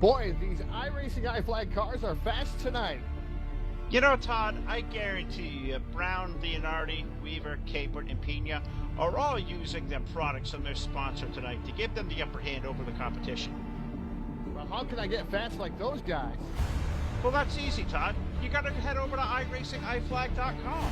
Boy, these iRacing iFlag cars are fast tonight. You know, Todd, I guarantee you, Brown, Leonardi, Weaver, Capert, and Pena are all using their products from their sponsor tonight to give them the upper hand over the competition. Well, how can I get fast like those guys? Well, that's easy, Todd. You gotta head over to iRacingIFlag.com.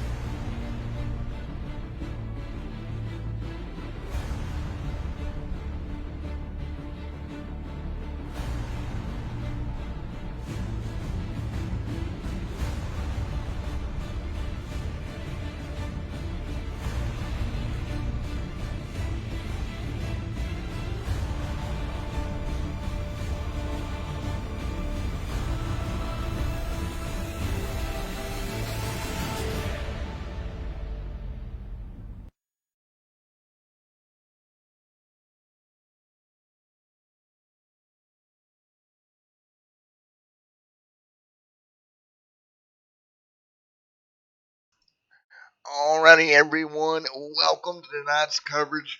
Alrighty, everyone, welcome to tonight's coverage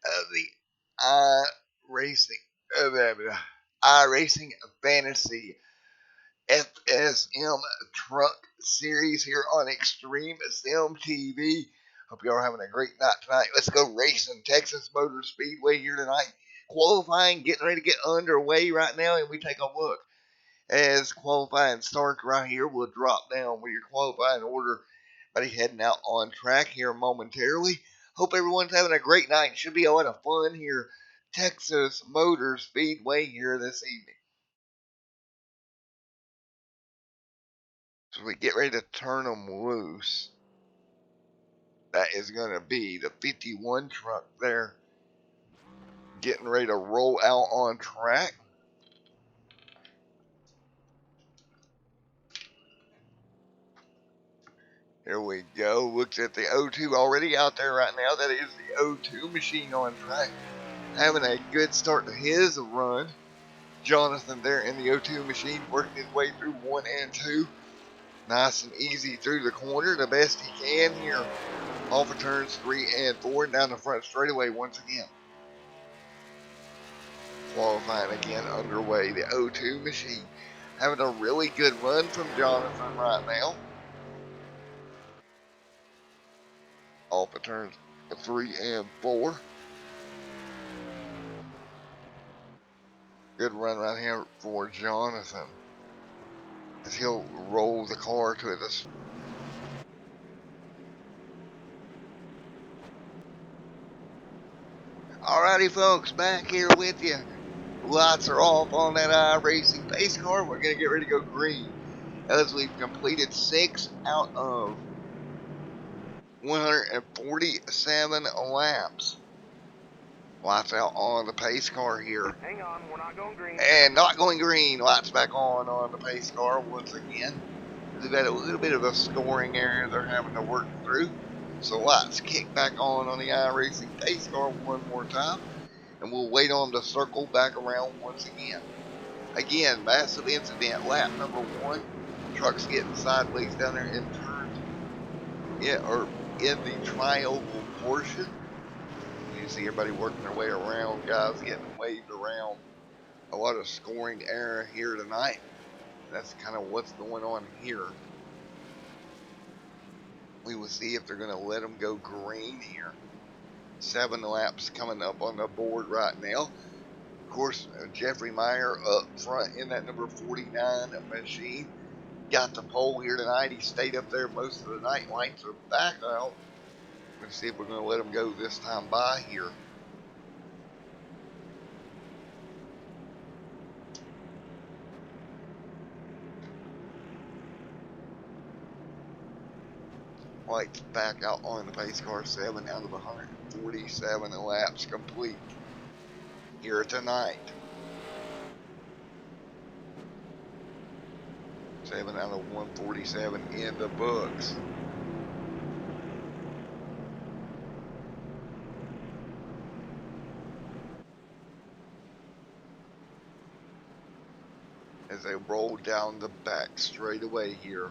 of the iRacing Fantasy FSM Truck Series here on Extreme Sim TV. Hope you all are having a great night tonight. Let's go racing. Texas Motor Speedway here tonight. Qualifying, getting ready to get underway right now, and we take a look as qualifying starts right here. We'll drop down with your qualifying order. Everybody heading out on track here momentarily. Hope everyone's having a great night. Should be a lot of fun here. Texas Motor Speedway here this evening. So we get ready to turn them loose. That is going to be the 51 truck there. Getting ready to roll out on track. Here we go. Looks at the O2 already out there right now. That is the O2 machine on track. Having a good start to his run. Jonathan there in the O2 machine working his way through 1 and 2. Nice and easy through the corner, the best he can here. Off of turns 3 and 4 down the front straightaway once again. Qualifying again underway. The O2 machine having a really good run from Jonathan right now. Off of turns 3 and 4. Good run right here for Jonathan as he'll roll the car to this. Alrighty, folks, back here with you. Lights are off on that iRacing pace car. We're going to get ready to go green as we've completed 6 out of 147 laps. Lights out on the pace car here. Hang on, we're not going green. And not going green. Lights back on the pace car once again. They've got a little bit of a scoring area they're having to work through. So lights kick back on the iRacing pace car one more time. And we'll wait on to circle back around once again. Again, massive incident. Lap number 1. Truck's getting sideways down there in turns. Or in the tri-oval portion. You see everybody working their way around, guys getting waved around. A lot of scoring error here tonight. That's kind of what's going on here. We will see if they're going to let them go green here. 7 laps coming up on the board right now. Of course, Jeffrey Meyer up front in that number 49 machine. Got the pole here tonight. He stayed up there most of the night. Lights are back out. Let's see if we're going to let him go this time by here. Lights back out on the pace car. 7 out of 147 laps complete here tonight. 7 out of 147 in the books. As they roll down the back straightaway here.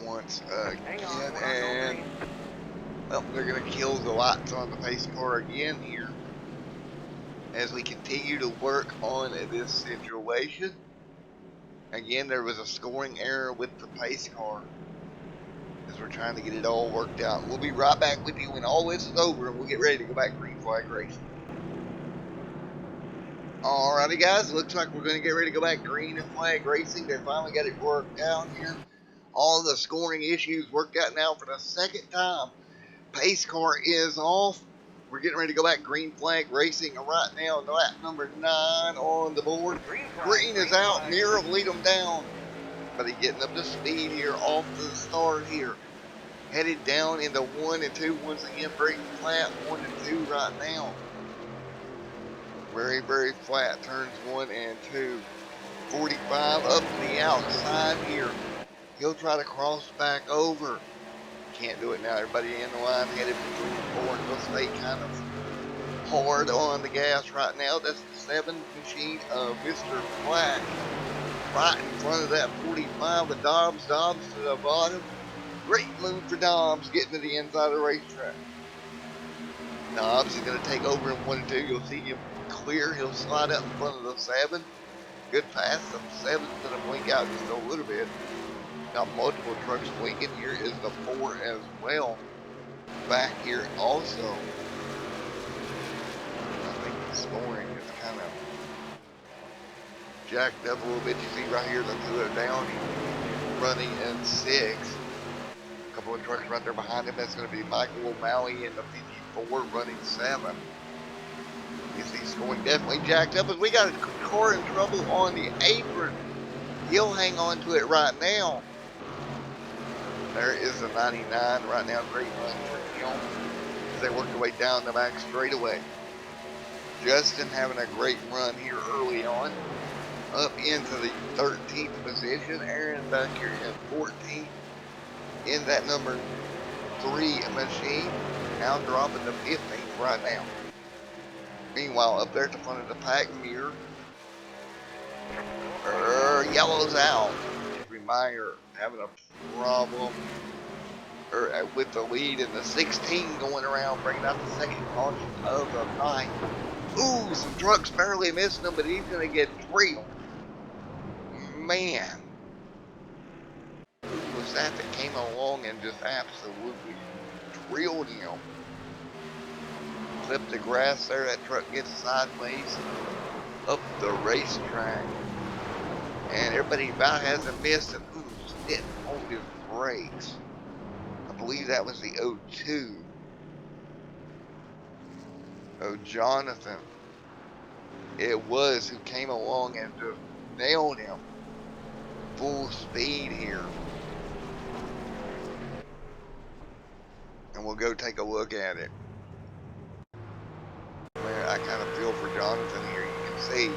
Once again, and well, they're going to kill the lights on the pace car again here. as we continue to work on this situation. Again, there was a scoring error with the pace car as we're trying to get it all worked out. We'll be right back with you when all this is over and we'll get ready to go back green flag racing. Alrighty guys, looks like we're going to get ready to go back green flag racing. They finally got it worked out here. All the scoring issues worked out now for the second time. Pace car is off. We're getting ready to go back green flag racing right now. Lap number 9 on the board. Green is out. Mirror will lead them down. But he's getting up to speed here off the start here. Headed down into 1 and 2. Once again, breaking flat 1 and 2 right now. Very, very flat. Turns 1 and 2. 45 up to the outside here. He'll try to cross back over. Can't do it now. Everybody in the line headed for 4 and he'll stay kind of hard on the gas right now. That's the 7 machine of Mr. Black. Right in front of that 45 with Dobbs. Dobbs to the bottom. Great move for Dobbs getting to the inside of the racetrack. Dobbs is going to take over in 1 and 2. You'll see him clear. He'll slide up in front of the 7. Good pass. The 7's going to blink out just a little bit. Got multiple trucks blinking. Here is the 4 as well. Back here also. I think the scoring is kind of jacked up a little bit. You see right here, the 2 are down. He's running in 6. A couple of trucks right there behind him. That's going to be Michael O'Malley in the 54 running 7. You see scoring definitely jacked up as we got a car in trouble on the apron. He'll hang on to it right now. There is the 99 right now. Great run for him as they work their way down the back straightaway. Justin having a great run here early on. Up into the 13th position. Aaron back here in 14th. In that number 3 machine. Now dropping to 15th right now. Meanwhile, up there at the front of the pack, Mirror. Yellow's out. Jeffrey Meyer having a problem with the lead in the 16 going around, bringing out the second caution of the night. Ooh, some trucks barely missing him, but he's going to get drilled. Man. Who was that came along and just absolutely drilled him? Clip the grass there, that truck gets sideways up the racetrack. And everybody about hasn't missed it. Ooh, didn't hold his brakes. I believe that was the 02. Oh, Jonathan. It was who came along and just nailed him. Full speed here. And we'll go take a look at it. Man, I kind of feel for Jonathan here. You can see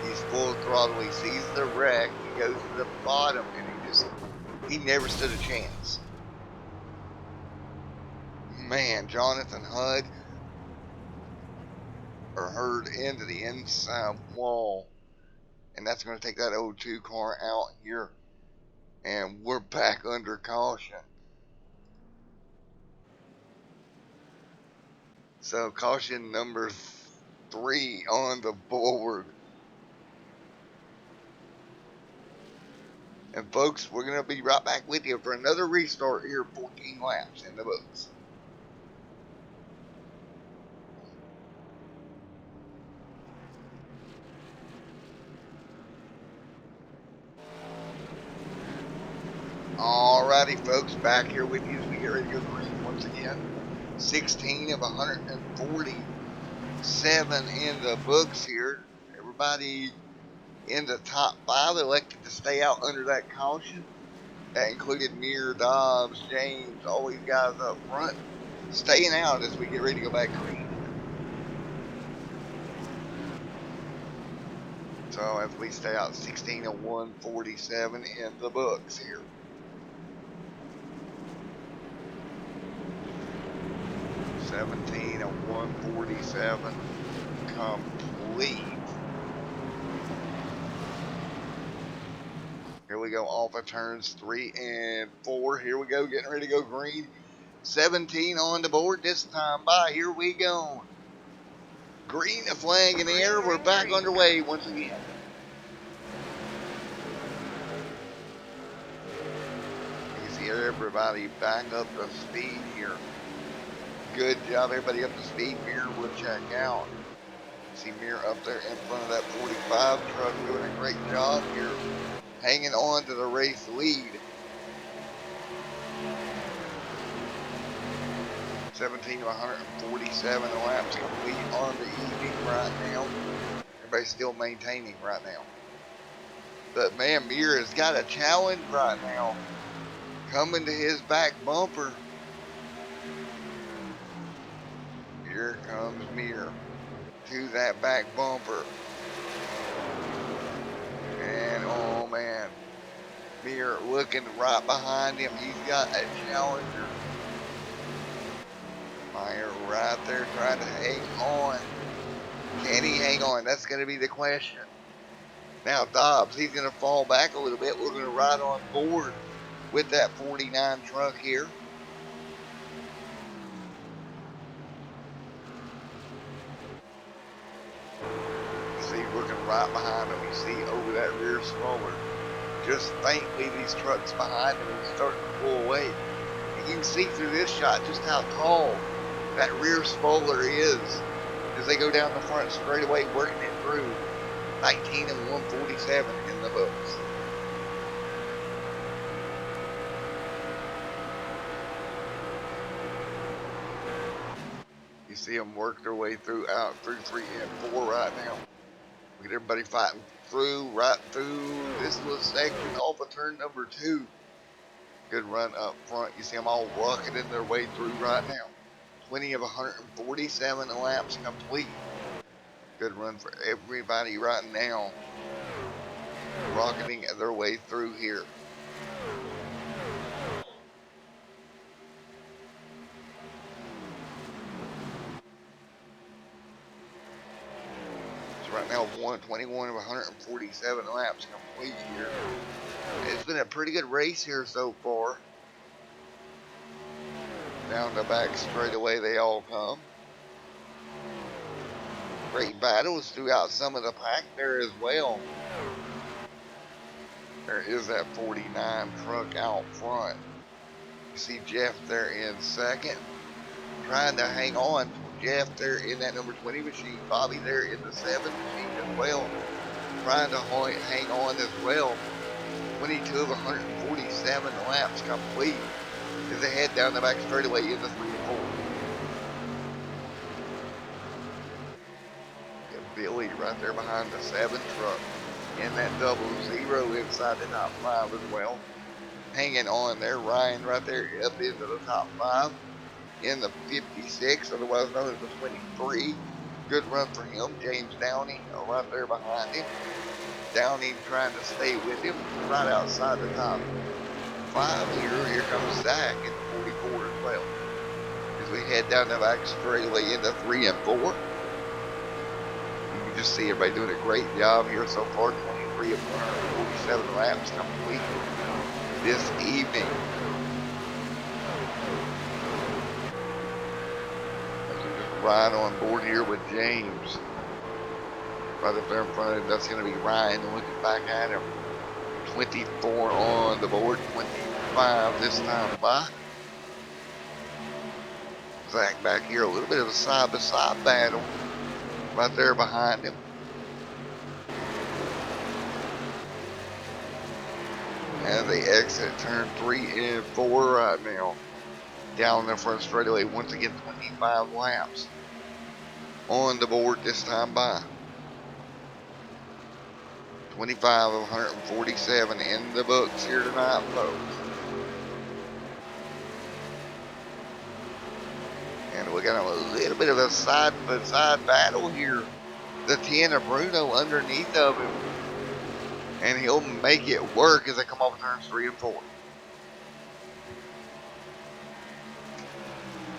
he's full throttle. He sees the wreck. He goes to the bottom and he never stood a chance. Man, Jonathan Hurd into the inside wall. And that's going to take that 02 car out here. And we're back under caution. So caution number 3 on the board. And folks, we're going to be right back with you for another restart here, 14 laps in the books. Alrighty folks, back here with you as we get ready to go green once again. 16 of 147 in the books here. Everybody in the top 5 elected to stay out under that caution. That included Mir, Dobbs, James, all these guys up front staying out as we get ready to go back green. So as we stay out, 16 of 147 in the books here. 17 of 147 complete. Here we go off of turns 3 and 4. Here we go, getting ready to go green. 17 on the board this time by. Here we go. Green flag in the air. We're back underway once again. You see everybody back up to speed here. Good job, everybody up to speed. Mirror will check out. See Mirror up there in front of that 45 truck doing a great job here, hanging on to the race lead. 17 to 147 laps complete on the evening right now. Everybody's still maintaining right now. But man, Mirror has got a challenge right now coming to his back bumper. Here comes Mirror to that back bumper. And oh man, Mirror looking right behind him. He's got a challenger. Meyer right there trying to hang on. Can he hang on? That's going to be the question. Now Dobbs, he's going to fall back a little bit. We're going to ride on board with that 49 truck here. You see looking right behind him. You see over that rear spoiler. Just faintly these trucks behind him are starting to pull away. And you can see through this shot just how tall that rear spoiler is as they go down the front straightaway, working it through. 19 and 147 in the books. You see them work their way through, out through 3 and 4 right now. Look at everybody fighting through, right through this little section off of turn number 2. Good run up front. You see them all rocketing their way through right now. 20 of 147 laps complete. Good run for everybody right now. Rocketing their way through here. So right now 121 of 147 laps complete here. It's been a pretty good race here so far. Down the back straightaway they all come. Great battles throughout some of the pack there as well. There is that 49 truck out front. You see Jeff there in second, trying to hang on. Jeff there in that number 20 machine. Bobby there in the 7 machine as well, trying to hang on as well. 22 of 147 laps complete as they head down the back straightaway in the 3 and 4. Billy right there behind the 7 truck in that 00 inside the top 5 as well. Hanging on there, Ryan right there up into the top 5 in the 56, otherwise known as the 23. Good run for him. James Downey right there behind him. Downey trying to stay with him right outside the top 5 here. Here comes Zach in 44 as well. As we head down the back straightaway into 3 and 4. Just see everybody doing a great job here so far. 23 of 147 laps complete this evening. As we just ride on board here with James. Right up there in front of him, that's going to be Ryan looking back at him. 24 on the board, 25 this time by. Zach back here, a little bit of a side-by-side battle. Right there behind him. And they exit turn 3 and 4 right now. Down the front straightaway. Once again, 25 laps on the board this time by. 25 of 147 in the books here tonight, folks. And we got a little bit of a side-by-side battle here. The 10 of Bruno underneath of him. And he'll make it work as they come off turns 3 and 4.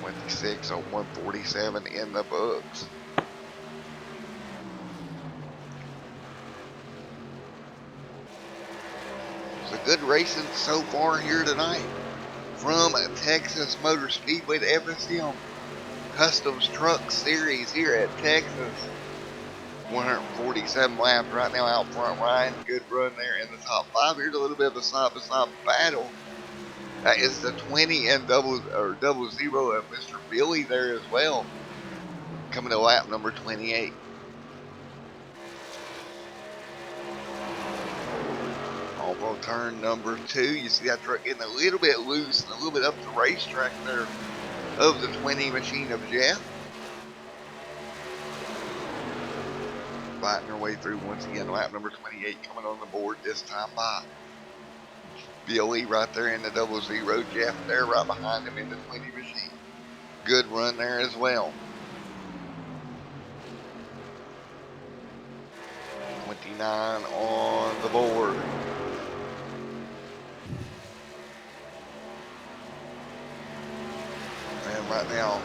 26 of 147 in the books. It's a good racing so far here tonight from Texas Motor Speedway to FSM. Customs Truck Series here at Texas. 147 laps right now out front. Ryan, good run there in the top 5. Here's a little bit of a side-by-side battle. That is the 20 and double zero of Mr. Billy there as well. Coming to lap number 28. Off on turn number 2. You see that truck getting a little bit loose and a little bit up the racetrack there of the 20 machine of Jeff. Fighting their way through once again. Lap number 28 coming on the board this time by Billy right there in the double zero. Jeff there right behind him in the 20 machine. Good run there as well. 29 on the board. And right now,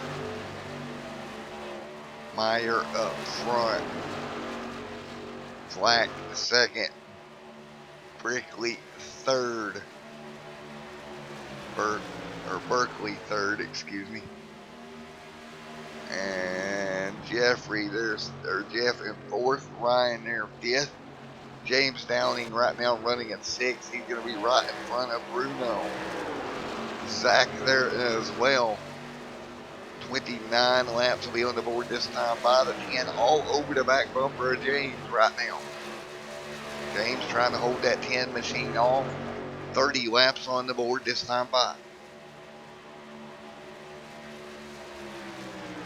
Meyer up front. Flack second. Brickley third. Berkeley third, excuse me. And Jeffrey, Jeff in 4th. Ryan there 5th. James Downing right now running at 6th. He's going to be right in front of Bruno. Zach there as well. 29 laps will be on the board this time by the 10. All over the back bumper of James right now. James trying to hold that 10 machine off. 30 laps on the board this time by.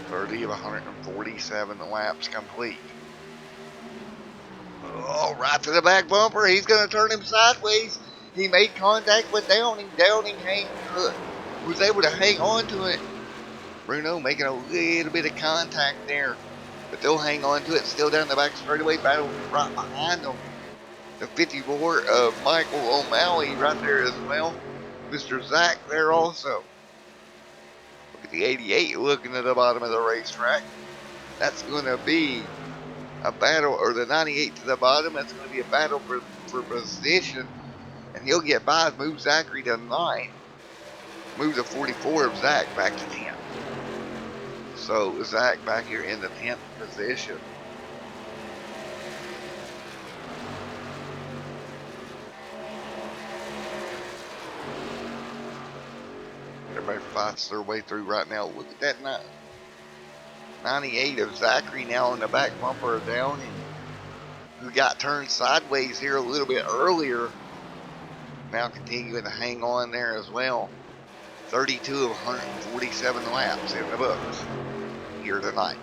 30 of 147 laps complete. Oh, right to the back bumper. He's going to turn him sideways. He made contact with Downing. Downing was able to hang on to it. Bruno making a little bit of contact there. But they'll hang on to it. Still down the back straightaway. Battle right behind them. The 54 of Michael O'Malley right there as well. Mr. Zach there also. Look at the 88 looking at the bottom of the racetrack. That's going to be a battle, or the 98 to the bottom. That's going to be a battle for position. And he'll get by, move Zachary to 9. Move the 44 of Zach back to 10. So Zach back here in the 10th position. Everybody fights their way through right now. Look at that 98 of Zachary now on the back bumper of Downing, who got turned sideways here a little bit earlier. Now continuing to hang on there as well. 32 of 147 laps in the books here tonight.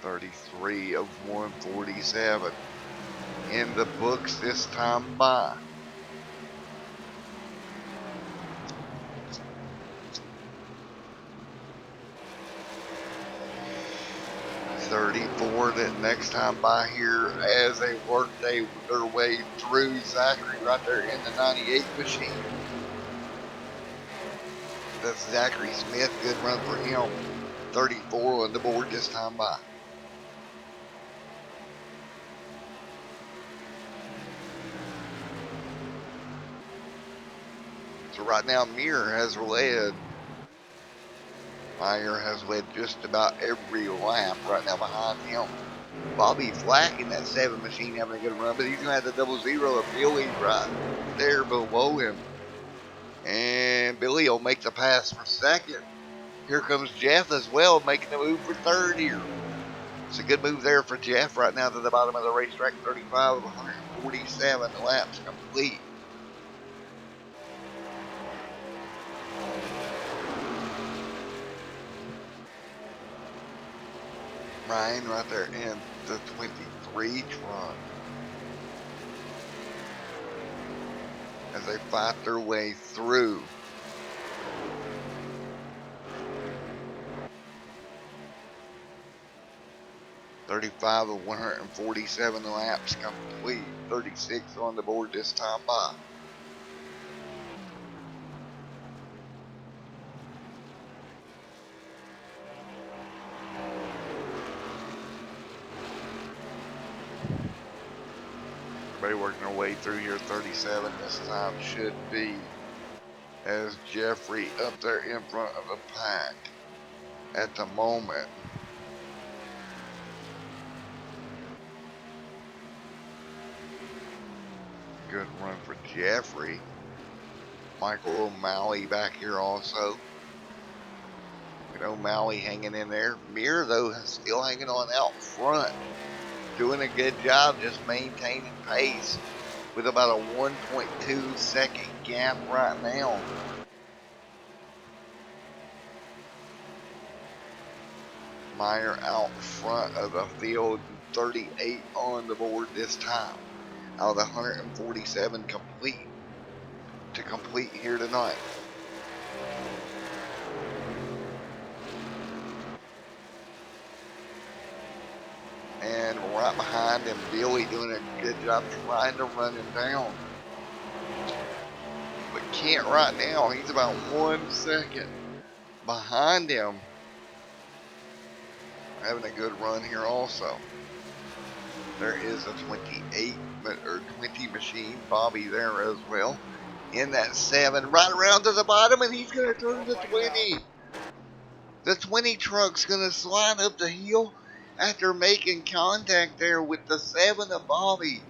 .33 of 147 in the books this time by. .34 that next time by here as they work their way through Zachary right there in the 98 machine. That's Zachary Smith. Good run for him. 34 on the board this time by. So right now Meyer has led. Meyer has led just about every lap right now behind him. Bobby Flack in that 7 machine having a good run, but he's going to have the double zero of Billy right there below him. And Billy will make the pass for second. Here comes Jeff as well, making the move for third here. It's a good move there for Jeff right now to the bottom of the racetrack. 35 of 147 laps complete. Ryan right there in the 23 truck as they fight their way through. .35 of 147 laps complete. 36 on the board this time by. Everybody working their way through here. 37 this time should be, as Jeffrey up there in front of the pack at the moment. Good run for Jeffrey. Michael O'Malley back here also. With O'Malley hanging in there. Mir, though, still hanging on out front. Doing a good job just maintaining pace with about a 1.2 second gap right now. Meyer out front of the field, 38 on the board this time. Out of the 147 to complete here tonight. And right behind him, Billy doing a good job trying to run him down. But can't right now. He's about 1 second behind him. Having a good run here also. There is a 20 machine, Bobby there as well. In that 7, right around to the bottom, and he's going to turn the 20. The 20 truck's going to slide up the hill after making contact there with the 7 of Bobby.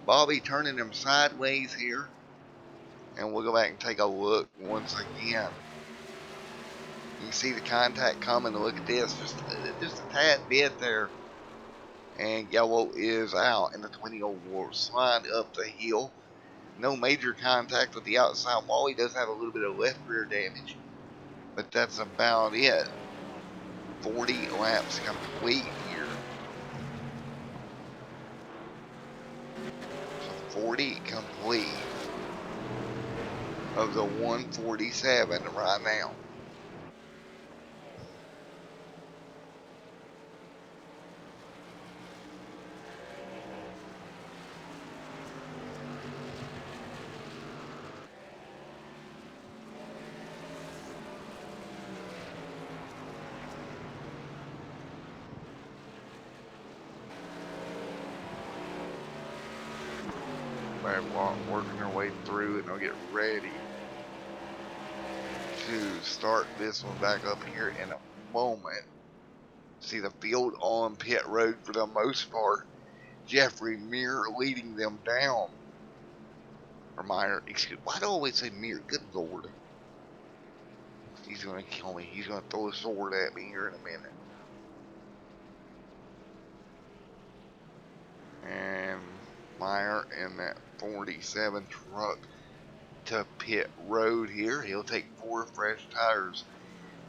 Bobby turning him sideways here. And we'll go back and take a look once again. You can see the contact coming. Look at this. Just a tad bit there. And yellow is out. And the 20 will slide up the hill. No major contact with the outside wall. He does have a little bit of left rear damage. But that's about it. 40 laps complete here. So 40 complete of the 147 right now. Working their way through, and they'll get ready to start this one back up here in a moment. See the field on pit road for the most part. Jeffrey Mir leading them down. Or Meyer, excuse me, why do I always say Mir? Good Lord. He's going to kill me. He's going to throw a sword at me here in a minute. And Meyer in that 47 truck to pit road here. He'll take 4 fresh tires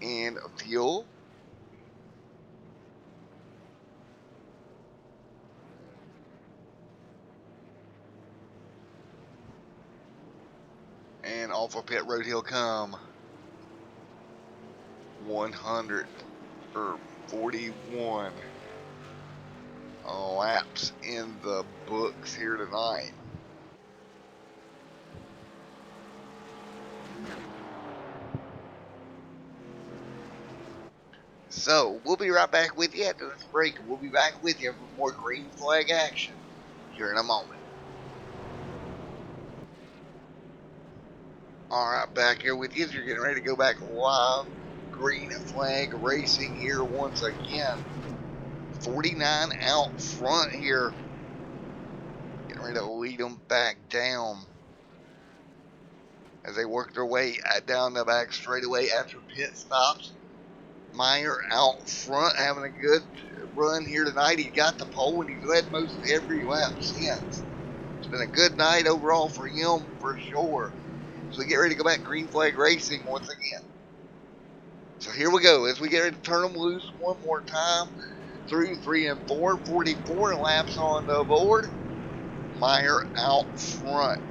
and fuel. And off of pit road he'll come. 141 laps in the books here tonight. So, we'll be right back with you after this break. We'll be back with you for more green flag action here in a moment. Alright, back here with you as you're getting ready to go back live. Green flag racing here once again. 49 out front here. Getting ready to lead them back down as they work their way down the back straightaway after pit stops. Meyer out front having a good run here tonight. He got the pole and he's led most every lap since. It's been a good night overall for him for sure. So we get ready to go back green flag racing once again. So here we go as we get ready to turn them loose one more time through 3 and 4. 44 laps on the board. Meyer out front.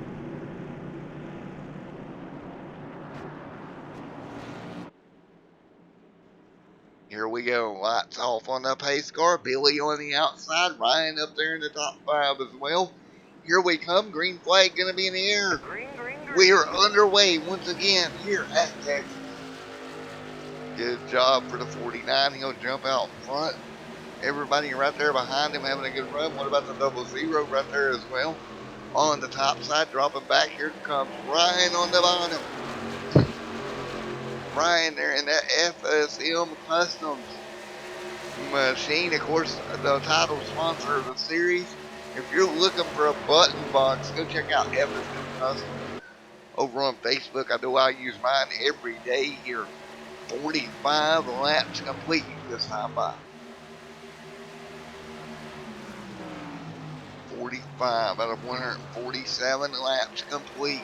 Here we go. Lights off on the pace car. Billy on the outside. Ryan up there in the top 5 as well. Here we come. Green flag going to be in the air. Green. We are underway once again here at Texas. Good job for the 49. He'll jump out front. Everybody right there behind him having a good run. What about the 00 right there as well? on the top side, dropping back. Here comes Ryan on the bottom. Ryan there in that FSM Customs machine. Of course, the title sponsor of the series. If you're looking for a button box, go check out FSM Customs over on Facebook. I know I use mine every day here. 45 laps complete this time by. 45 out of 147 laps complete.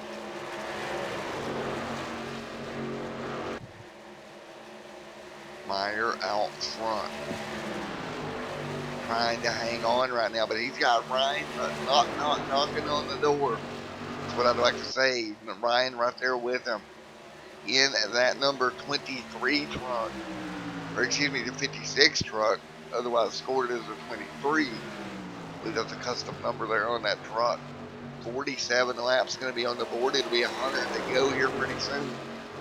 Meyer out front. Trying to hang on right now, but he's got Ryan knocking on the door. That's what I'd like to say. Ryan right there with him in that number 23 truck, or excuse me, the 56 truck, otherwise scored as a 23. I believe that's a custom number there on that truck. 47 laps going to be on the board. It'll be 100 to go here pretty soon.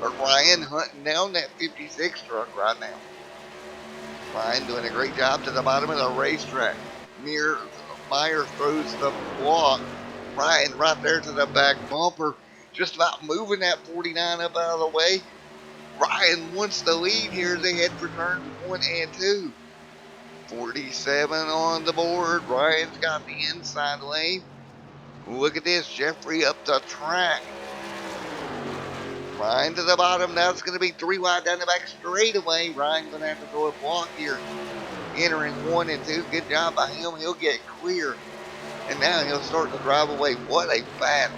But Ryan hunting down that 56 truck right now. Ryan doing a great job to the bottom of the racetrack. Meyer throws the block. Ryan right there to the back bumper. Just about moving that 49 up out of the way. Ryan wants the lead here as they head for turns 1 and 2. 47 on the board. Ryan's got the inside lane. Look at this. Jeffrey up the track. Ryan to the bottom. Now it's going to be 3 wide down the back straightaway. Ryan's going to have to throw a block here. Entering 1 and 2. Good job by him. He'll get clear. And now he'll start to drive away. What a battle.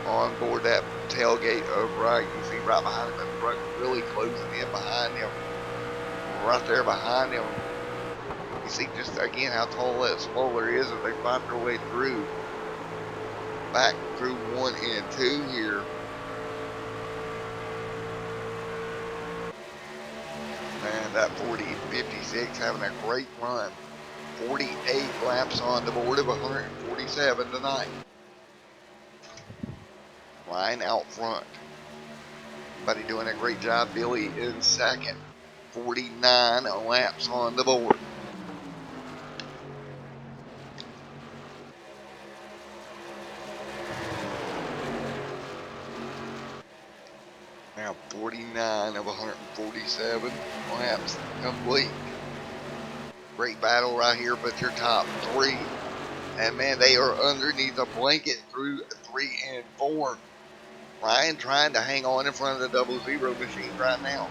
On board that tailgate of Ryan. You see right behind him, the truck really closing in behind him. Right there behind him. You see just again how tall that spoiler is as they find their way through. Back through 1 and 2 here. Man, that 56 having a great run. 48 laps on the board of 147 tonight. Line out front. Buddy doing a great job. Billy in second. 49 laps on the board. Now 49 of 147 laps complete. Great battle right here, but your top 3. And man, they are underneath the blanket through 3 and 4. Ryan trying to hang on in front of the 00 machine right now.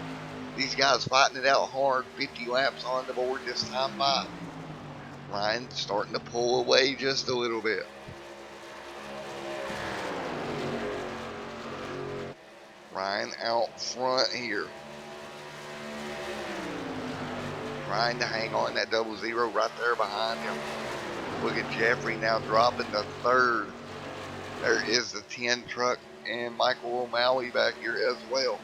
These guys fighting it out hard. 50 laps on the board this time by. Ryan starting to pull away just a little bit. Ryan out front here. Trying to hang on that 00 right there behind him. Look at Jeffrey now dropping the 3rd. There is the 10 truck and Michael O'Malley back here as well.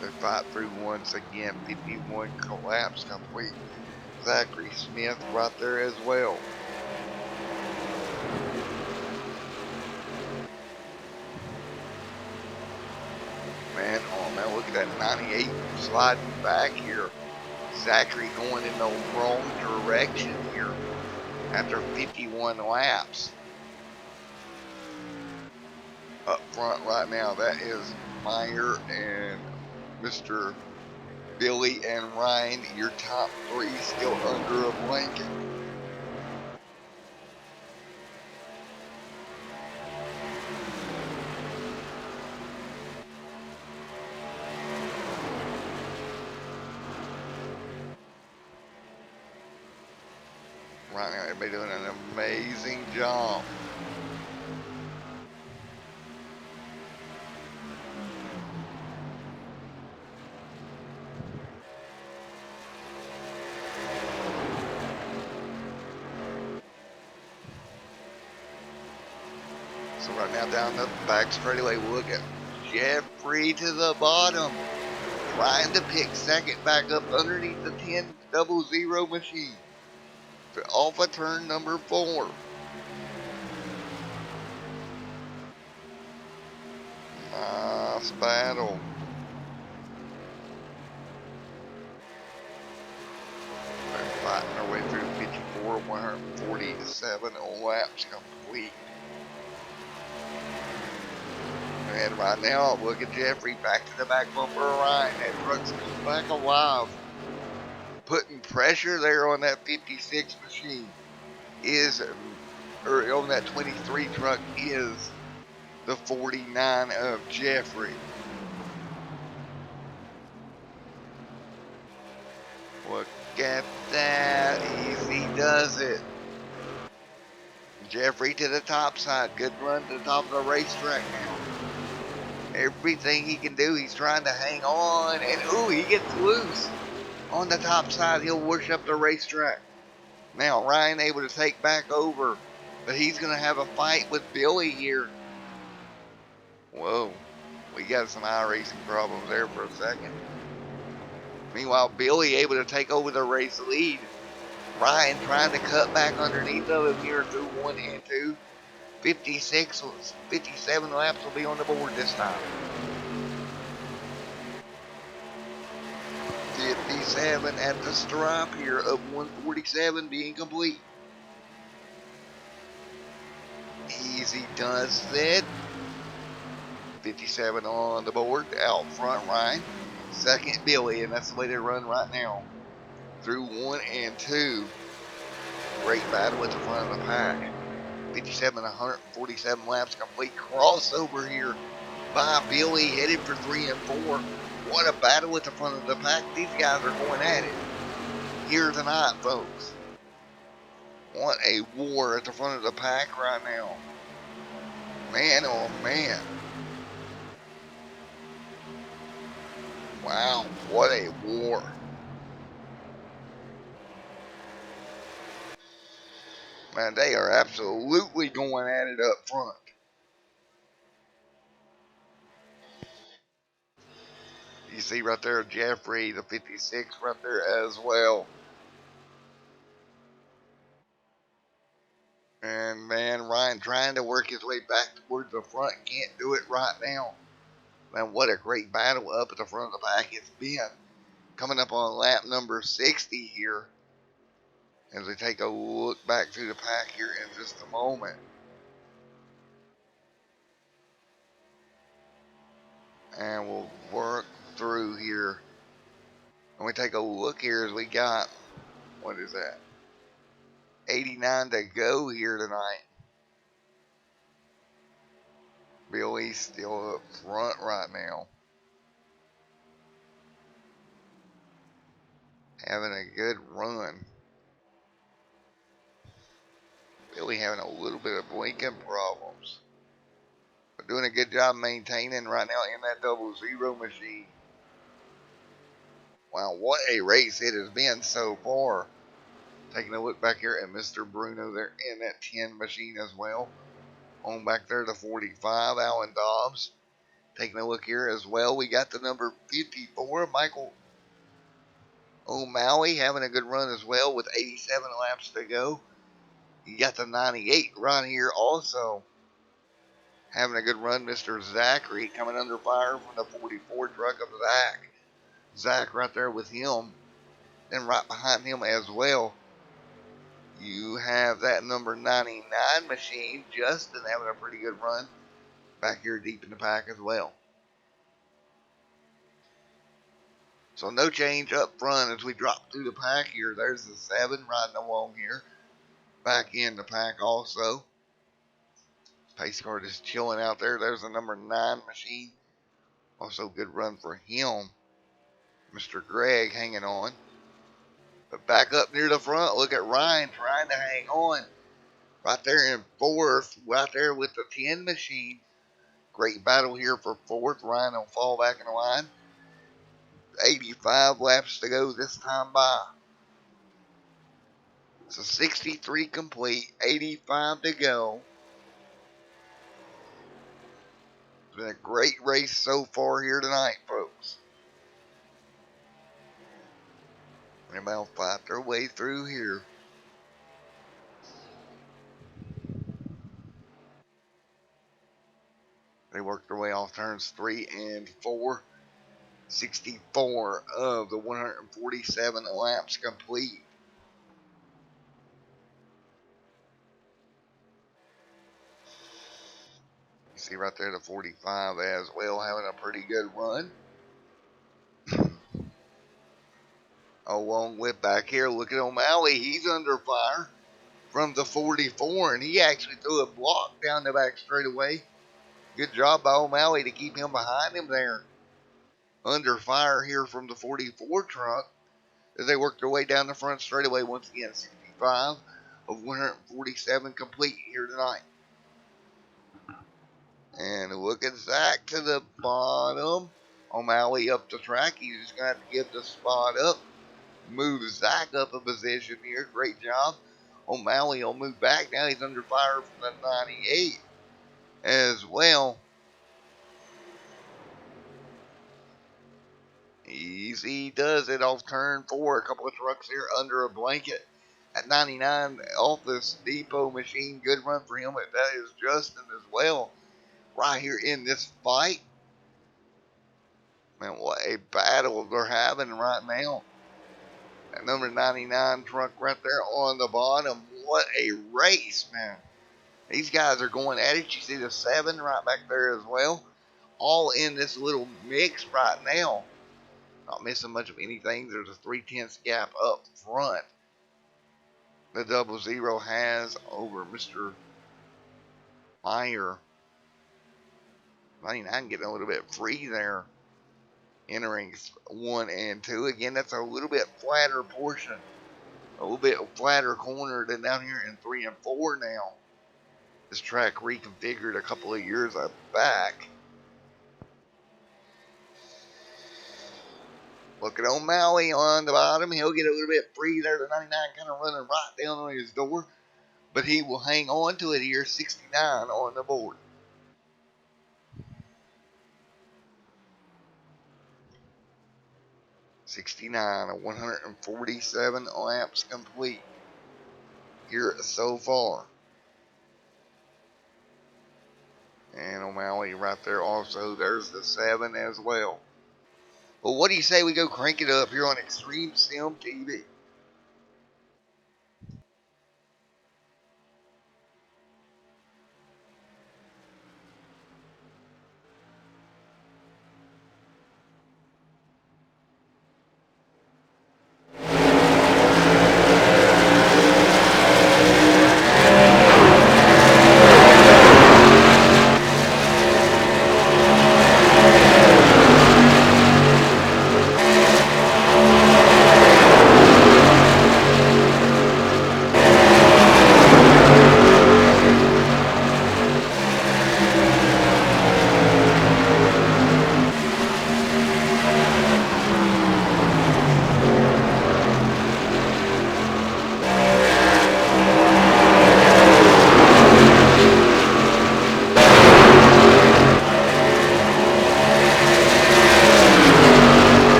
So fight through once again. 51 collapse complete. Zachary Smith right there as well. Man, oh man, look at that 98 sliding back here. Zachary going in the wrong direction here after 51 laps. Up front right now, that is Meyer and Mr. Billy and Ryan. Your top 3 still under a blanket. Right now, everybody doing an amazing job. So right now down the back straightaway, look at Jeffrey to the bottom. Trying to pick second back up underneath the 10-00 machine. Off of turn number 4. Nice battle. 57 laps complete. And right now, look at Jeffrey back to the back bumper of Ryan. That truck's come back alive. Putting pressure there on that 56 machine or on that 23 truck is the 49 of Jeffrey. Look at that. Easy does it. Jeffrey to the top side. Good run to the top of the racetrack now. Everything he can do, he's trying to hang on. And ooh, he gets loose. On the top side, he'll wash up the racetrack. Now, Ryan able to take back over. But he's going to have a fight with Billy here. Whoa. We got some iRacing problems there for a second. Meanwhile, Billy able to take over the race lead. Ryan trying to cut back underneath of him here through 1 and 2. 57 laps will be on the board this time. 57 at the stripe here of 147 being complete. Easy does that. 57 on the board. Out front, Ryan. Second, Billy, and that's the way they run right now. Through 1 and 2. Great battle at the front of the pack. 57, 147 laps complete. Crossover here by Billy, headed for 3 and 4. What a battle at the front of the pack. These guys are going at it here tonight, folks. What a war at the front of the pack right now. Man, oh man. Wow, what a war. Man, they are absolutely going at it up front. You see right there, Jeffrey, the 56 right there as well. And man, Ryan trying to work his way back towards the front. Can't do it right now. Man, what a great battle up at the front of the pack it's been. Coming up on lap number 60 here. As we take a look back through the pack here in just a moment. And we'll work through here. And we take a look here as we got, what is that? 89 to go here tonight. Billy's still up front right now. Having a good run. Billy having a little bit of blinking problems. But doing a good job maintaining right now in that 00 machine. Wow, what a race it has been so far. Taking a look back here at Mr. Bruno there in that 10 machine as well. On back there to 45, Alan Dobbs. Taking a look here as well, we got the number 54, Michael O'Malley having a good run as well with 87 laps to go. You got the 98 right here also. Having a good run, Mr. Zachary coming under fire from the 44 truck of Zach. Zach right there with him. Then right behind him as well, you have that number 99 machine, Justin, having a pretty good run back here deep in the pack as well. So no change up front as we drop through the pack here. There's the 7 riding along here. Back in the pack also. Pace car just chilling out there. There's the number 9 machine. Also good run for him. Mr. Greg hanging on. But back up near the front, look at Ryan trying to hang on. Right there in 4th. Right there with the 10 machine. Great battle here for 4th. Ryan will fall back in the line. 85 laps to go this time by. So 63 complete, 85 to go. It's been a great race so far here tonight, folks. And they'll fight their way through here. They work their way off turns 3 and 4. 64 of the 147 laps complete. See right there, the 45 as well, having a pretty good run. Along with back here, look at O'Malley. He's under fire from the 44, and he actually threw a block down the back straightaway. Good job by O'Malley to keep him behind him there. Under fire here from the 44 truck as they work their way down the front straightaway once again. 65 of 147 complete here tonight. And look at Zach to the bottom. O'Malley up the track. He's just going to have to give the spot up. Move Zach up a position here. Great job. O'Malley will move back. Now he's under fire from the 98 as well. Easy does it off turn 4. A couple of trucks here under a blanket. At 99 off this depot machine. Good run for him. That is Justin as well. Right here in this fight. Man, what a battle they're having right now. That number 99 truck right there on the bottom. What a race, man. These guys are going at it. You see the 7 right back there as well. All in this little mix right now. Not missing much of anything. There's a 3/10 gap up front. The 00 has over Mr. Meyer. 99 getting a little bit free there. Entering 1 and 2. Again, that's a little bit flatter portion. A little bit flatter corner than down here in 3 and 4 now. This track reconfigured a couple of years back. Look at O'Malley on the bottom. He'll get a little bit free there. The 99 kind of running right down on his door. But he will hang on to it here. 69 on the board. '69 of 147 laps complete here so far. And O'Malley right there also. There's the 7 as well. Well, what do you say we go crank it up here on Extreme Sim TV?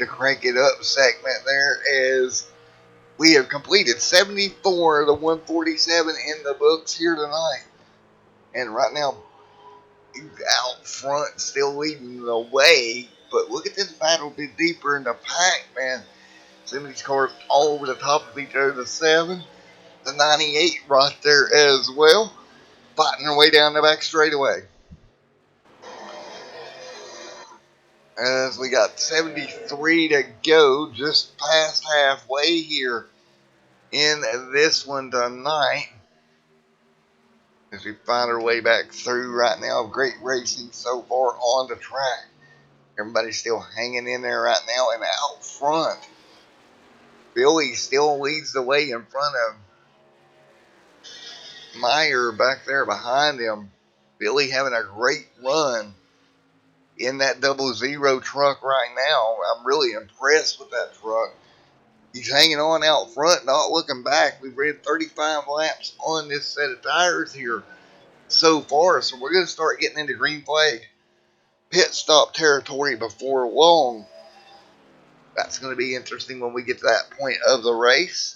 crank it up segment there, as we have completed 74 of the 147 in the books here tonight. And right now, out front, still leading the way. But look at this battle bit deeper in the pack, man. Some of these cars all over the top of each other. The 7, the 98 right there as well, fighting their way down the back straightaway. As we got 73 to go, just past halfway here in this one tonight. As we find our way back through right now, great racing so far on the track. Everybody's still hanging in there right now, and out front, Billy still leads the way in front of Meyer back there behind him. Billy having a great run in that 00 truck right now. I'm really impressed with that truck. He's hanging on out front, not looking back. We've ran 35 laps on this set of tires here so far, so we're going to start getting into green flag pit stop territory before long. That's going to be interesting when we get to that point of the race.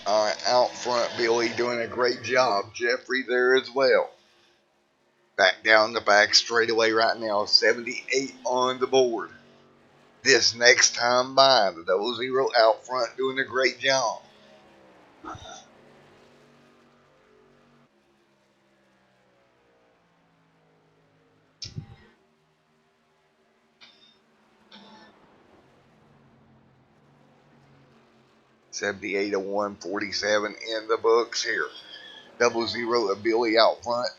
All right, out front, Billy doing a great job. Jeffrey there as well. Back down the back straightaway right now, 78 on the board. This next time by, the 00 out front doing a great job. $78 to 147 in the books here. 00 of Billy out front.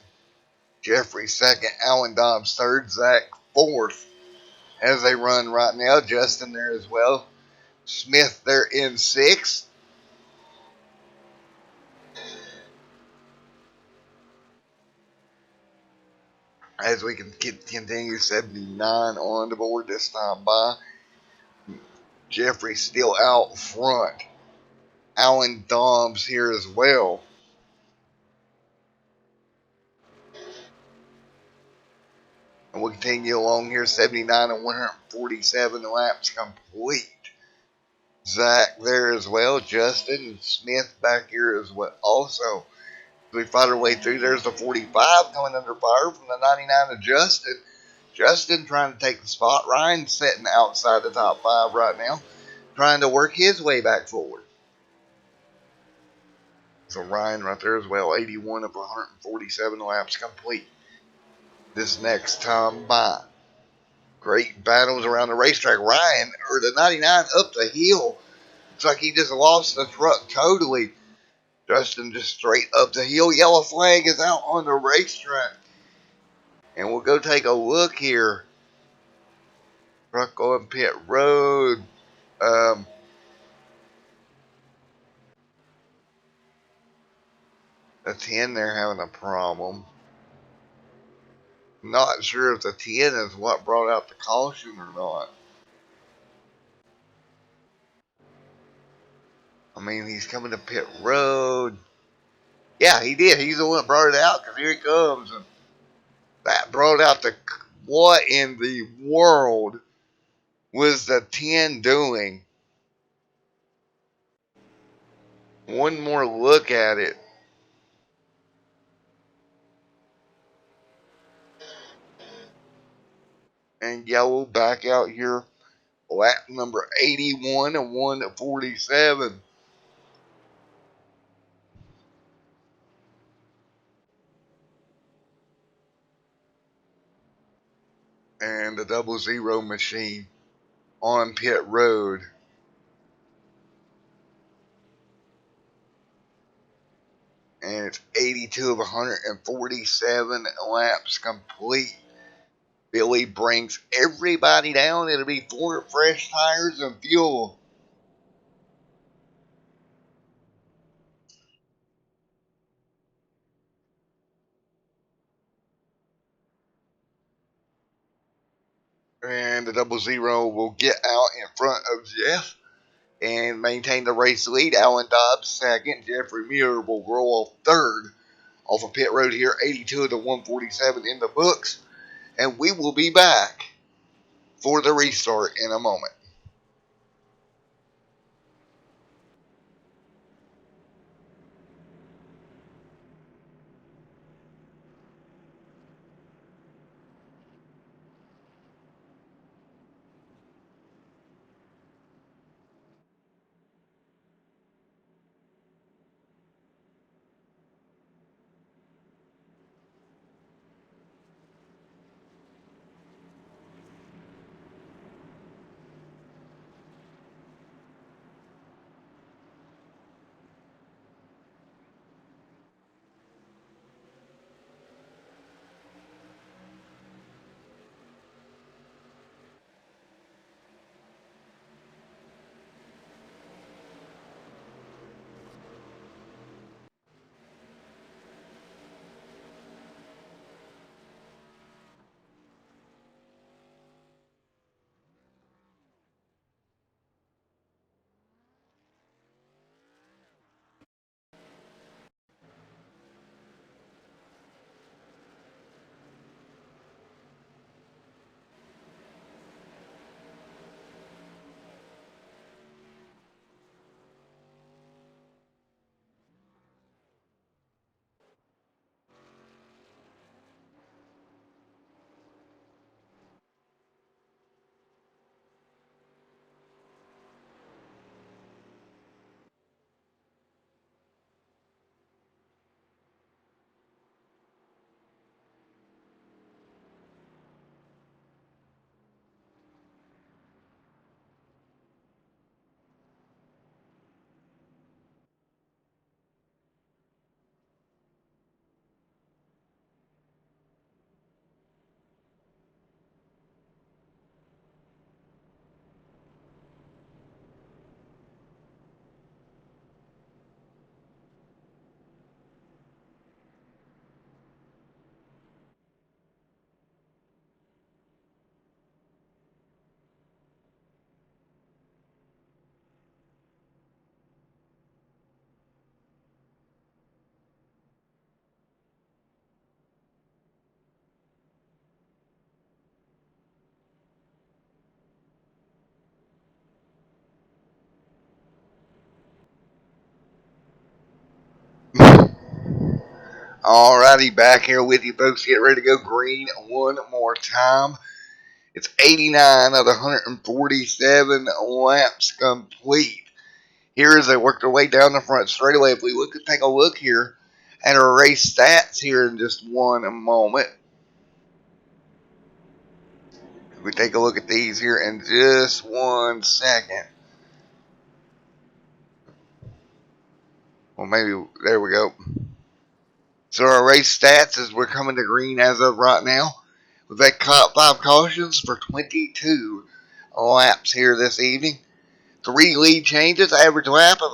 Jeffrey second, Alan Dobbs third, Zach fourth as they run right now. Justin there as well. Smith there in sixth. As we can continue, 79 on the board this time by. Jeffrey still out front. Alan Dobbs here as well. And we'll continue along here, 79 and 147 laps complete. Zach there as well. Justin Smith back here as well. Also, we fight our way through. There's the 45 coming under fire from the 99 of Justin. Justin trying to take the spot. Ryan sitting outside the top 5 right now, trying to work his way back forward. So Ryan right there as well. 81 of 147 laps complete. This next time by. Great battles around the racetrack. Ryan, or the 99 up the hill. Looks like he just lost the truck totally. Justin just straight up the hill. Yellow flag is out on the racetrack. And we'll go take a look here. Truck on pit road. The 10 they're having a problem. Not sure if the 10 is what brought out the caution or not. I mean, he's coming to pit road. Yeah, he did. He's the one that brought it out, because here he comes. And that brought out the... What in the world was the 10 doing? One more look at it. And yeah, we'll back out here. Lap number 81 and 147. And the 00 machine on pit road. And it's 82 of 147 laps complete. Billy brings everybody down. It'll be 4 fresh tires and fuel. And the 00 will get out in front of Jeff and maintain the race lead. Alan Dobbs second. Jeffrey Muir will roll third off of pit road here. 82 to 147 in the books. And we will be back for the restart in a moment. Alrighty, back here with you folks. Get ready to go green one more time. It's 89 of the 147 laps complete. Here as they work their way down the front straightaway. If we take a look here at our race stats here in just one moment. If we take a look at these here in just 1 second. Well, maybe, there we go. So our race stats as we're coming to green as of right now. We've had 5 cautions for 22 laps here this evening. 3 lead changes, average lap of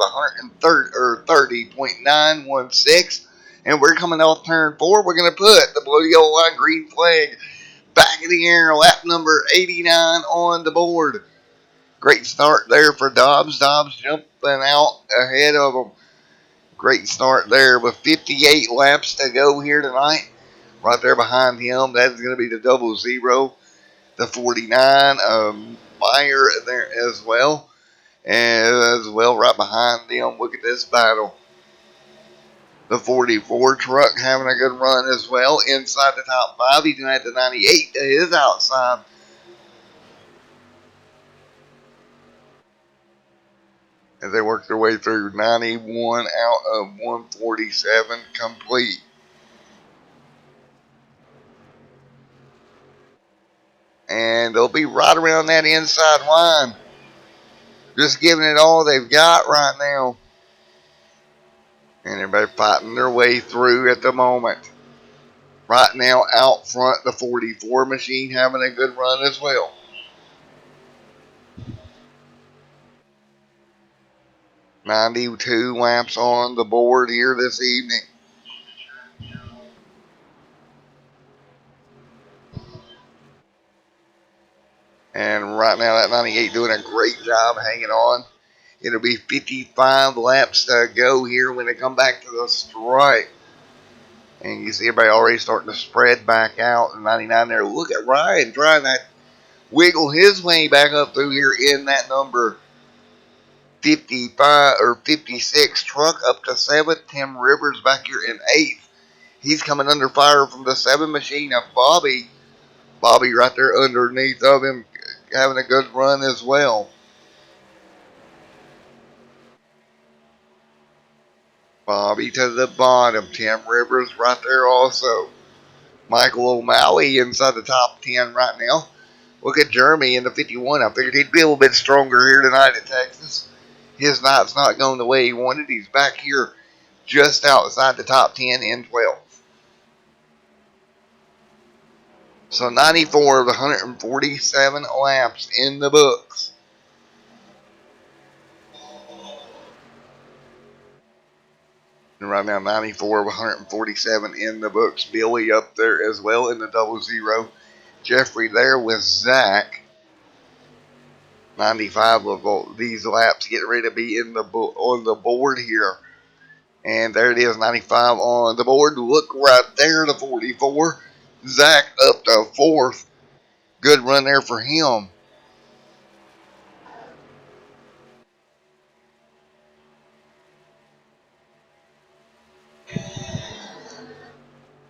130.916. And we're coming off turn 4. We're going to put the blue, yellow line, green flag back in the air. Lap number 89 on the board. Great start there for Dobbs. Dobbs jumping out ahead of him. Great start there with 58 laps to go here tonight. Right there behind him, that's going to be the 00, the 49 Meyer there as well. And as well, right behind them, look at this battle. The 44 truck having a good run as well. Inside the top 5, he's going to have the 98 to his outside. As they work their way through 91 out of 147 complete. And they'll be right around that inside line. Just giving it all they've got right now. And everybody fighting their way through at the moment. Right now, out front, the 44 machine having a good run as well. $92 laps on the board here this evening. And right now that 98 doing a great job hanging on. It'll be 55 laps to go here when they come back to the stripe. And you see everybody already starting to spread back out. The 99 there. Look at Ryan trying to wiggle his way back up through here in that number 55 or 56 truck up to 7th. Tim Rivers back here in 8th. He's coming under fire from the 7 machine of Bobby. Bobby right there underneath of him having a good run as well. Bobby to the bottom. Tim Rivers right there also. Michael O'Malley inside the top 10 right now. Look at Jeremy in the 51. I figured he'd be a little bit stronger here tonight at Texas. His night's not going the way he wanted. He's back here just outside the top 10 in 12. So 94 of the 147 laps in the books. And right now 94 of 147 in the books. Billy up there as well in the 00. Jeffrey there with Zach. 95 of these laps getting ready to be in the on the board here. And there it is, 95 on the board. Look right there, the 44. Zach up to 4th. Good run there for him.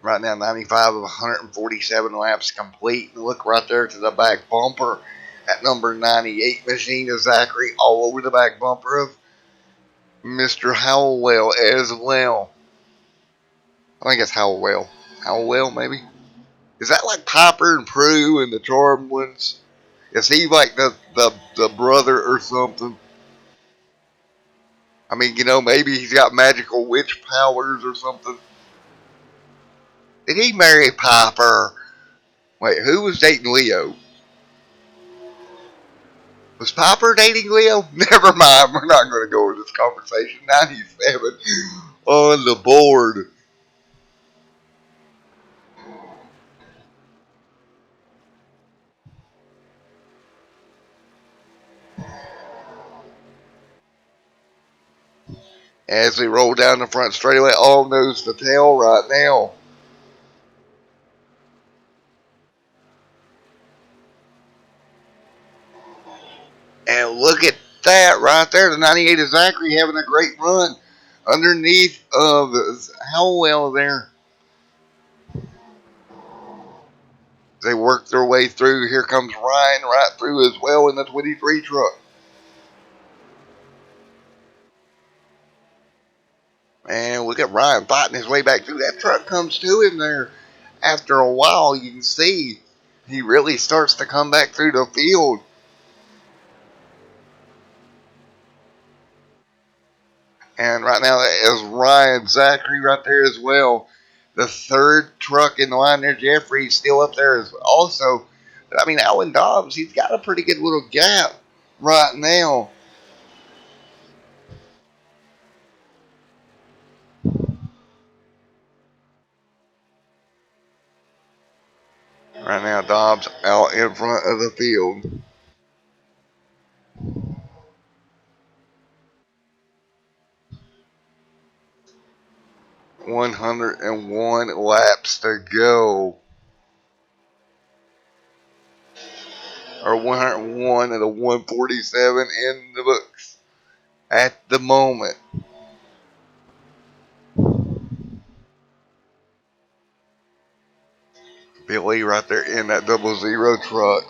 Right now, 95 of 147 laps complete. Look right there to the back bumper at number 98. Machine of Zachary all over the back bumper of Mr. Howell as well. I think it's Howell. Howell, maybe? Is that like Piper and Prue and the Charmed ones? Is he like the brother or something? I mean, maybe he's got magical witch powers or something. Did he marry Piper? Wait, who was dating Leo? Was Piper dating Leo? Never mind, we're not going to go over this conversation. 97 on the board. As we roll down the front straightaway, all nose to tail right now. And look at that right there. The 98 of Zachary having a great run underneath of Howell there. They work their way through. Here comes Ryan right through as well in the 23 truck. And look at Ryan fighting his way back through. That truck comes to him there. After a while, you can see he really starts to come back through the field. And right now, that is Ryan Zachary right there as well. The third truck in the line there, Jeffrey's still up there as also. But I mean, Alan Dobbs, he's got a pretty good little gap right now. Right now, Dobbs out in front of the field. "101 laps to go." Or 101 of the 147 in the books at the moment. Billy right there in that 00 truck.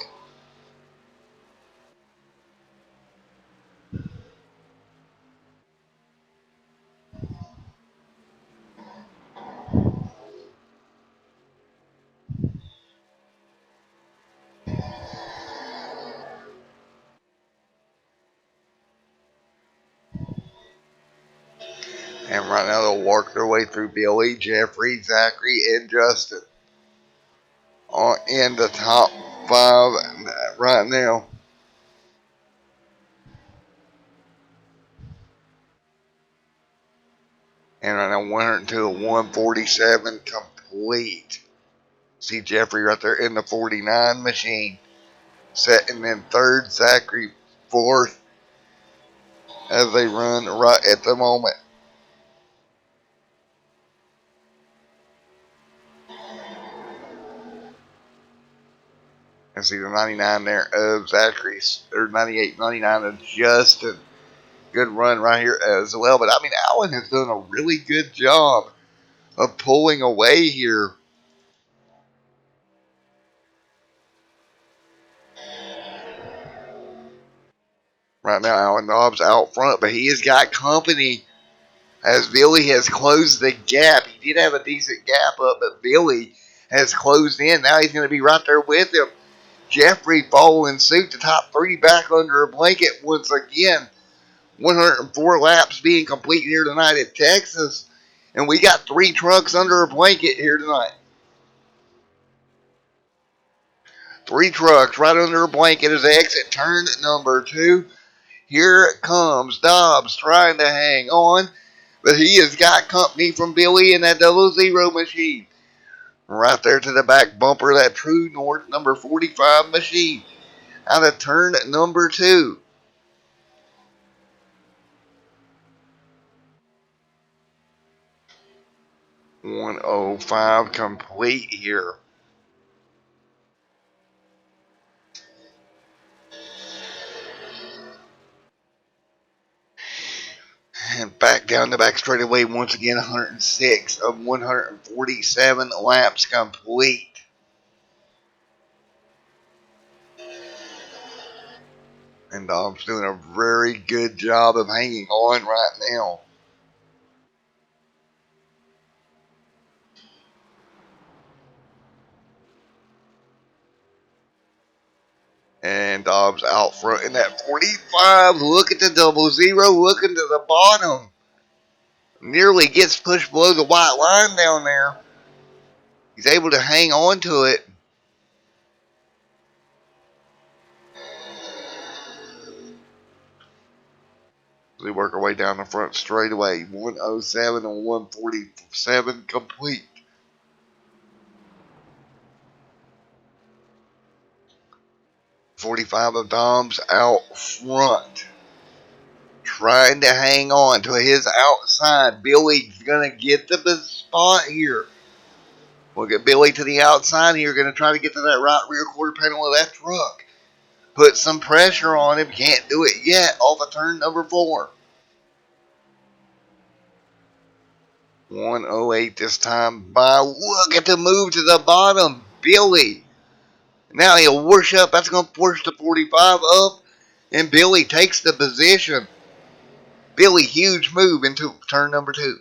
And right now they'll work their way through Billy, Jeffrey, Zachary, and Justin. In the top 5 right now. And right now 102 of 147 complete. See Jeffrey right there in the 49 machine. Second and third, Zachary fourth as they run right at the moment. I see the 99 there of Zachary's, or 98, 99 of Justin. Good run right here as well. But I mean, Allen has done a really good job of pulling away here. Right now, Allen Dobbs out front, but he has got company as Billy has closed the gap. He did have a decent gap up, but Billy has closed in. Now he's going to be right there with him. Jeffrey following suit, the top three back under a blanket once again. 104 laps being complete here tonight at Texas. And we got 3 trucks under a blanket here tonight. 3 trucks right under a blanket as they exit turn number 2. Here it comes. Dobbs trying to hang on, but he has got company from Billy in that 00 machine. Right there to the back bumper, that True North number 45 machine. Out of turn number 2. 105 complete here. And back down the back straightaway once again, 106 of 147 laps complete. And Dom's doing a very good job of hanging on right now. And Dobbs out front in that 45. Look at the 00. Looking to the bottom. Nearly gets pushed below the white line down there. He's able to hang on to it. We work our way down the front straightaway. 107 and 147 complete. 45 of Dom's out front. Trying to hang on to his outside. Billy's going to get the spot here. We'll get Billy to the outside here. Going to try to get to that right rear quarter panel of that truck. Put some pressure on him. Can't do it yet. Off of turn number 4. 108 this time by. Look at the move to the bottom. Billy. Now he'll wash up. That's going to force the 45 up. And Billy takes the position. Billy, huge move into turn number 2.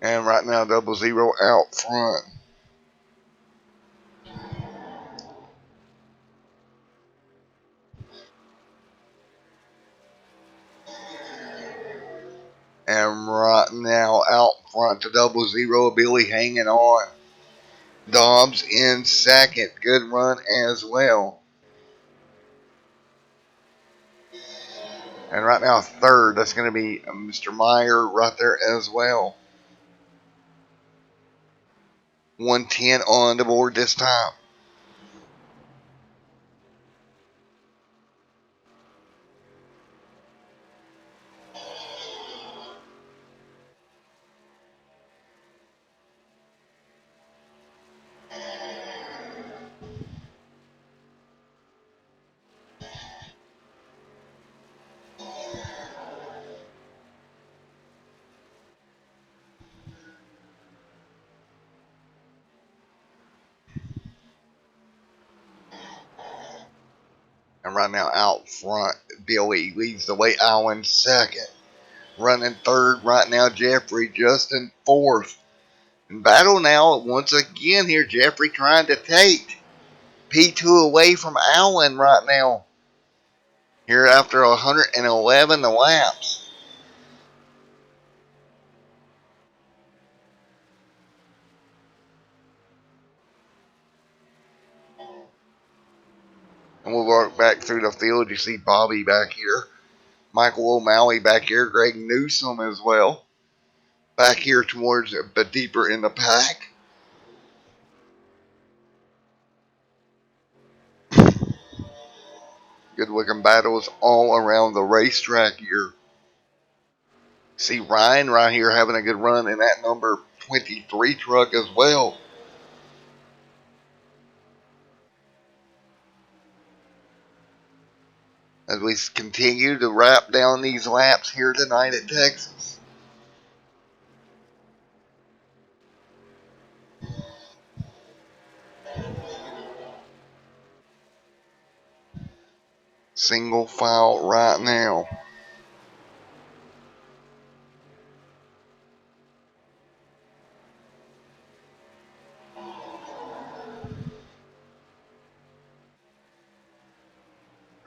And right now, 00 out front. And right now, out front to 00, Billy hanging on. Dobbs in second. Good run as well. And right now, third. That's going to be Mr. Meyer right there as well. 110 on the board this time. And right now, out front, Billy leads the way. Allen second. Running third right now, Jeffrey Justin fourth. In battle now, once again here, Jeffrey trying to take P2 away from Allen right now. Here after 111 laps. And we'll work back through the field. You see Bobby back here, Michael O'Malley back here, Greg Newsom as well. Back here towards but deeper in the pack. Good looking battles all around the racetrack here. See Ryan right here having a good run in that number 23 truck as well. As we continue to wrap down these laps here tonight at Texas. Single file right now.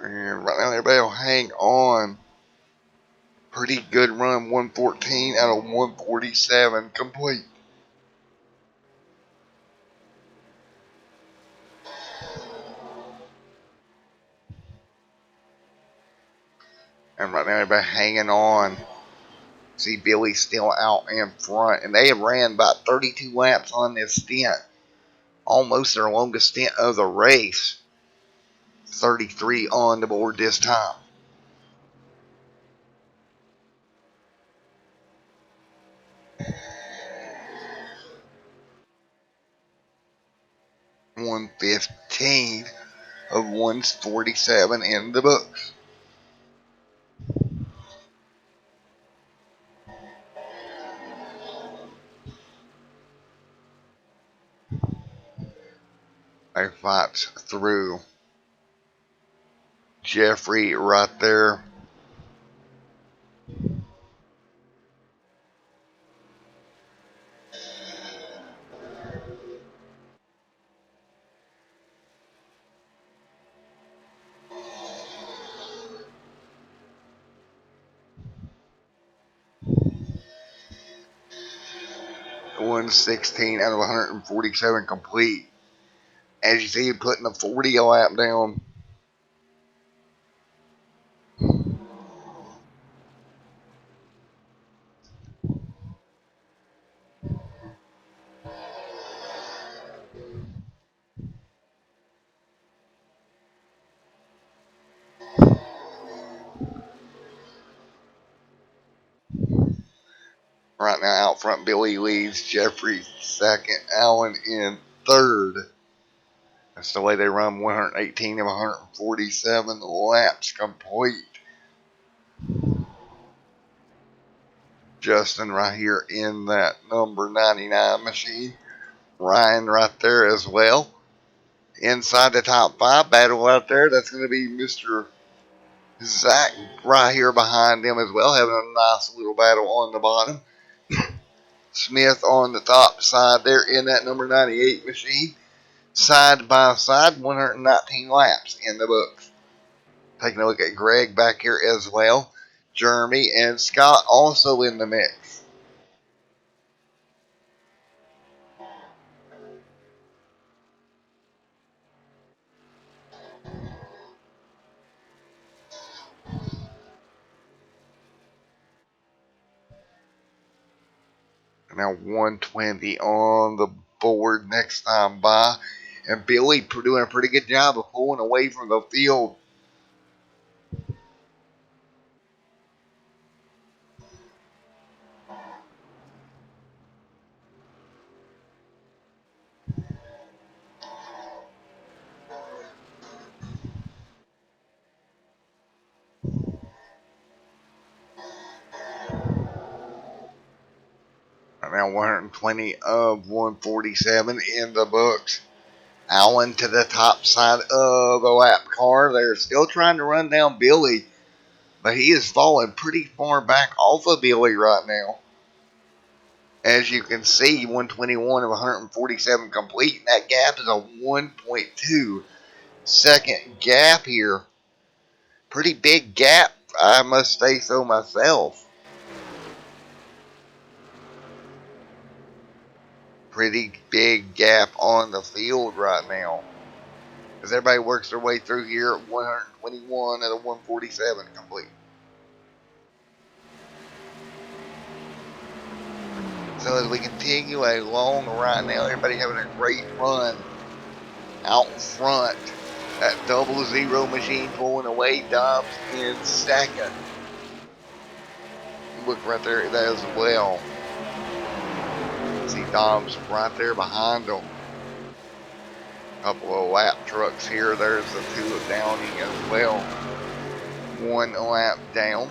And right now everybody will hang on. Pretty good run, 114 out of 147 complete. And right now everybody hanging on. See Billy still out in front. And they have ran about 32 laps on this stint. Almost their longest stint of the race. 33 on the board this time. $115 of 147 in the books. They fight through. Jeffrey right there. $116 out of 147 complete. As you see, putting a 40 lap down. Right now, out front, Billy leads. Jeffrey second. Allen in third. That's the way they run. 118 of 147 laps complete. Justin right here in that number 99 machine. Ryan right there as well. Inside the top five battle out there, that's going to be Mr. Zach right here behind them as well, having a nice little battle on the bottom. Smith on the top side there in that number 98 machine. Side by side, 119 laps in the books. Taking a look at Greg back here as well. Jeremy and Scott also in the mix. Now 120 on the board next time by. And Billy doing a pretty good job of pulling away from the field. Now 120 of 147 in the books. Allen to the top side of the lap car. They're still trying to run down Billy, but he is falling pretty far back off of Billy right now. As you can see, 121 of 147 complete. And that gap is a 1.2 second gap here. Pretty big gap, I must say so myself. Pretty big gap on the field right now. as everybody works their way through here at 121 at a 147 complete. So as we continue along right now, everybody having a great run out in front. That 00 machine pulling away, Dobbs in second. Look right there at that as well. See Dobbs right there behind them. Couple of lap trucks here. There's the two of Downing as well. One lap down.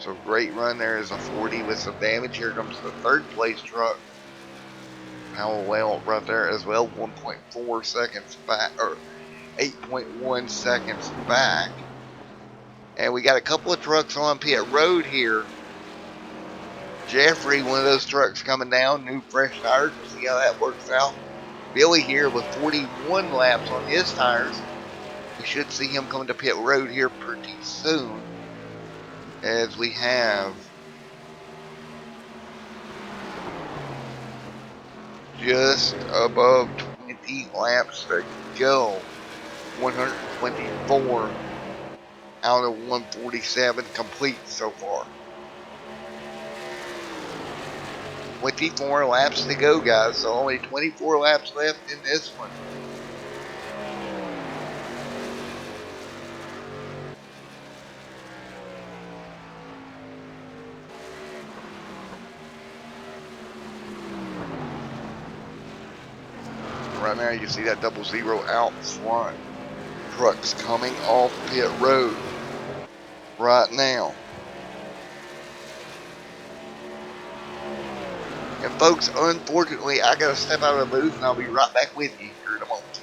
So great run there is a 40 with some damage. Here comes the third place truck. Well right there as well. 1.4 seconds back, or 8.1 seconds back. And we got a couple of trucks on pit road here. Jeffrey, one of those trucks coming down, new fresh tires. We'll see how that works out. Billy here with 41 laps on his tires. We should see him coming to pit road here pretty soon, as we have just above 20 laps to go. 124 out of 147 complete so far. 24 laps to go, guys, so only 24 laps left in this one. Right now you see that 00 out front. Trucks coming off pit road right now. And folks, unfortunately, I gotta step out of the booth and I'll be right back with you here in a moment.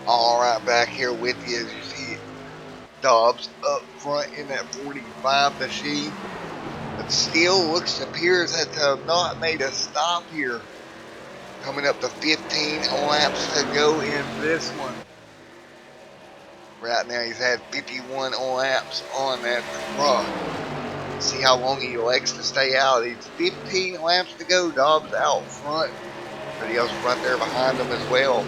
Alright, back here with you as you see Dobbs up front in that 45 machine. But still appears to have not made a stop here. Coming up to 15 laps to go in this one. Right now he's had 51 laps on that truck. See how long he elects to stay out. He's 15 laps to go. Dobbs out front. Everybody else right there behind him as well.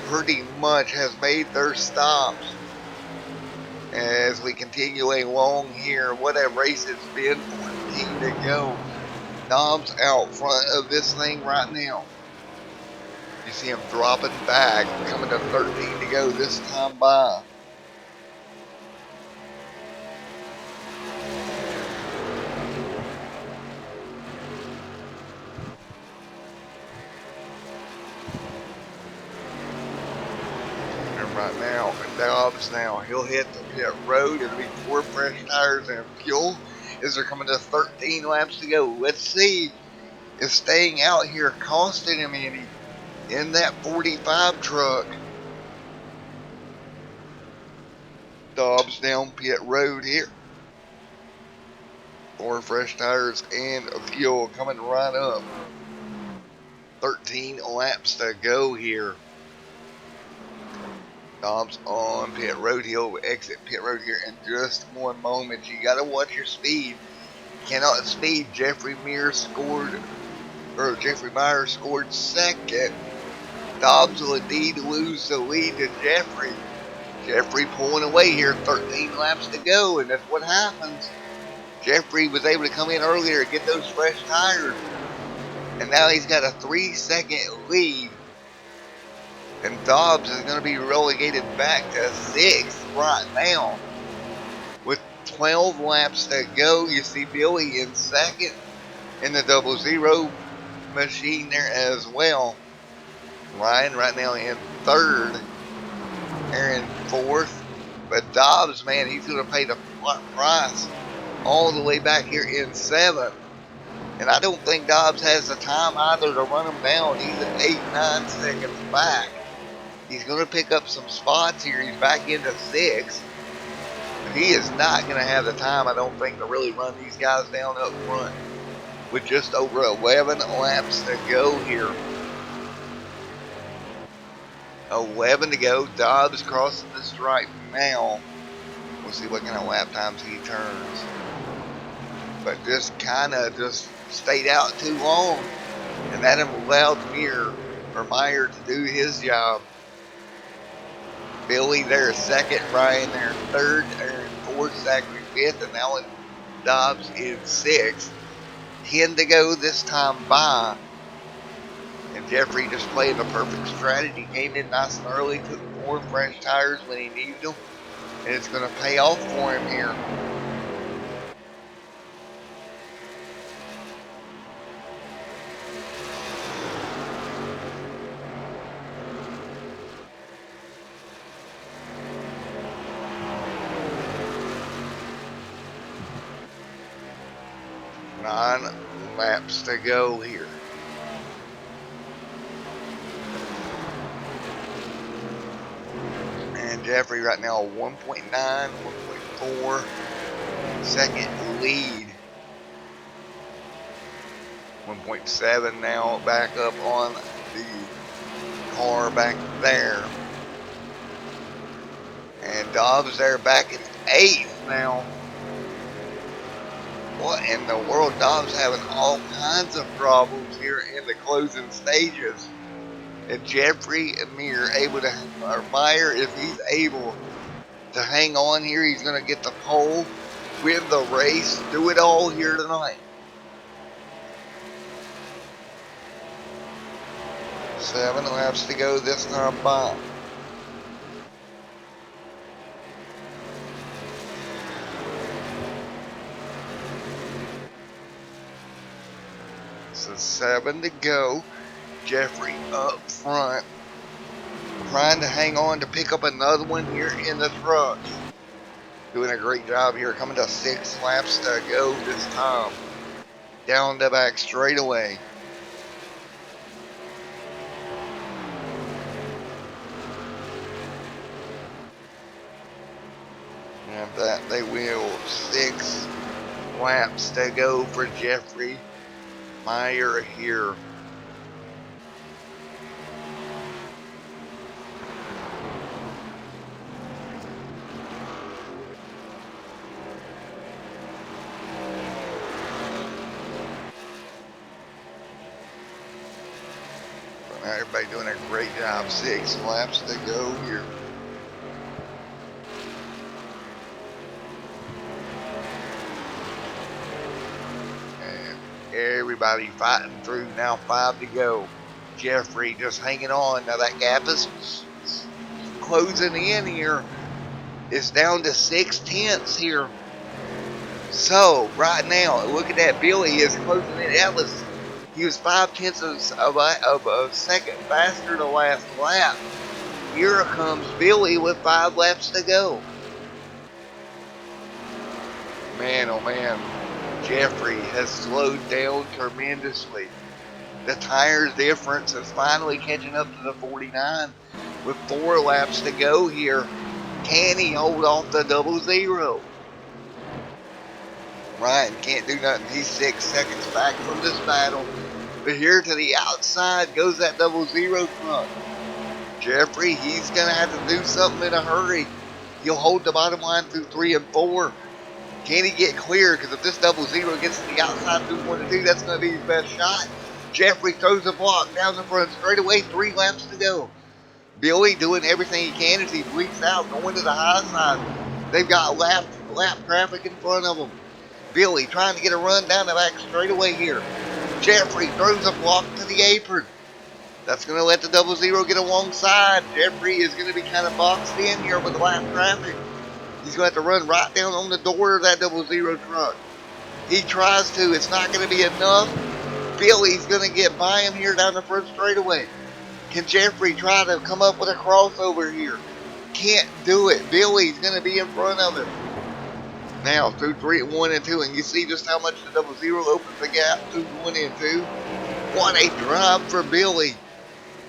Pretty much has made their stops. As we continue along here, what a race it's been. 14 to go. Dobbs out front of this thing right now. You see him dropping back, coming to 13 to go this time by. And right now, Dobbs now, he'll hit the pit road. It'll be 4 fresh tires and fuel as they're coming to 13 laps to go. Let's see if staying out here costing him any in that 45 truck. Dobbs down pit road here. 4 fresh tires and fuel coming right up. 13 laps to go here. Dobbs on pit road. He'll exit pit road here in just one moment. You gotta watch your speed. You cannot speed. Jeffrey Myers scored second. Dobbs will indeed lose the lead to Jeffrey. Jeffrey pulling away here, 13 laps to go, and that's what happens. Jeffrey was able to come in earlier and get those fresh tires, and now he's got a 3-second lead. And Dobbs is going to be relegated back to 6th right now. With 12 laps to go, you see Billy in 2nd in the 00 machine there as well. Ryan right now in 3rd. Aaron 4th. But Dobbs, man, he's going to pay the price all the way back here in 7th. And I don't think Dobbs has the time either to run him down. He's at 8-9 seconds back. He's going to pick up some spots here. He's back into 6th. But he is not going to have the time, I don't think, to really run these guys down up front. With just over 11 laps to go here. 11 to go. Dobbs crossing the stripe now. We'll see what kind of lap times he turns. But just kind of just stayed out too long. And that allowed Meyer to do his job. Billy there 2nd, Ryan there 3rd, Aaron 4th, Zachary 5th, and now Dobbs in 6th. 10 to go this time by. And Jeffrey just played the perfect strategy. Came in nice and early, took 4 fresh tires when he needed them. And it's going to pay off for him here. Nine laps to go here. And Jeffrey right now 1.9, 1.4 second lead. 1.7 now back up on the car back there. And Dobbs there back in 8th now. What in the world? Dobbs having all kinds of problems here in the closing stages. And Jeffrey and Meyer able to, or Meyer, if he's able to hang on here, he's going to get the pole, win the race, do it all here tonight. 7 laps to go this time by. So 7 to go. Jeffrey up front, trying to hang on to pick up another one here in the truck. Doing a great job here, coming to 6 laps to go this time. Down the back And that they will. 6 laps to go for Jeffrey Meyer here. Everybody doing a great job. 6 laps to go here. And everybody fighting through. Now 5 to go. Jeffrey just hanging on. Now that gap is closing in here. It's down to 6/10 here. So right now, look at that. Billy is closing in. He was 5/10 of a second faster the last lap. Here comes Billy with 5 laps to go. Man, oh man, Jeffrey has slowed down tremendously. The tires difference is finally catching up to the 49 with 4 laps to go here. Can he hold off the 00? Ryan can't do nothing. He's 6 seconds back from this battle. But here to the outside goes that 00 truck. Jeffrey, he's going to have to do something in a hurry. He'll hold the bottom line through 3 and 4. Can he get clear? Because if this 00 gets to the outside through 1 and 2, that's going to be his best shot. Jeffrey throws a block down the front straightaway. 3 laps to go. Billy doing everything he can as he bleeds out, going to the high side. They've got lap traffic in front of them. Billy trying to get a run down the back straightaway here. Jeffrey throws a block to the apron. That's going to let the 00 get alongside. Jeffrey is going to be kind of boxed in here with the lap traffic. He's going to have to run right down on the door of that 00 truck. He tries to. It's not going to be enough. Billy's going to get by him here down the front straightaway. Can Jeffrey try to come up with a crossover here? Can't do it. Billy's going to be in front of him. Now through 1 and 2, and you see just how much the 00 opens the gap through 1 and 2. What a drive for Billy.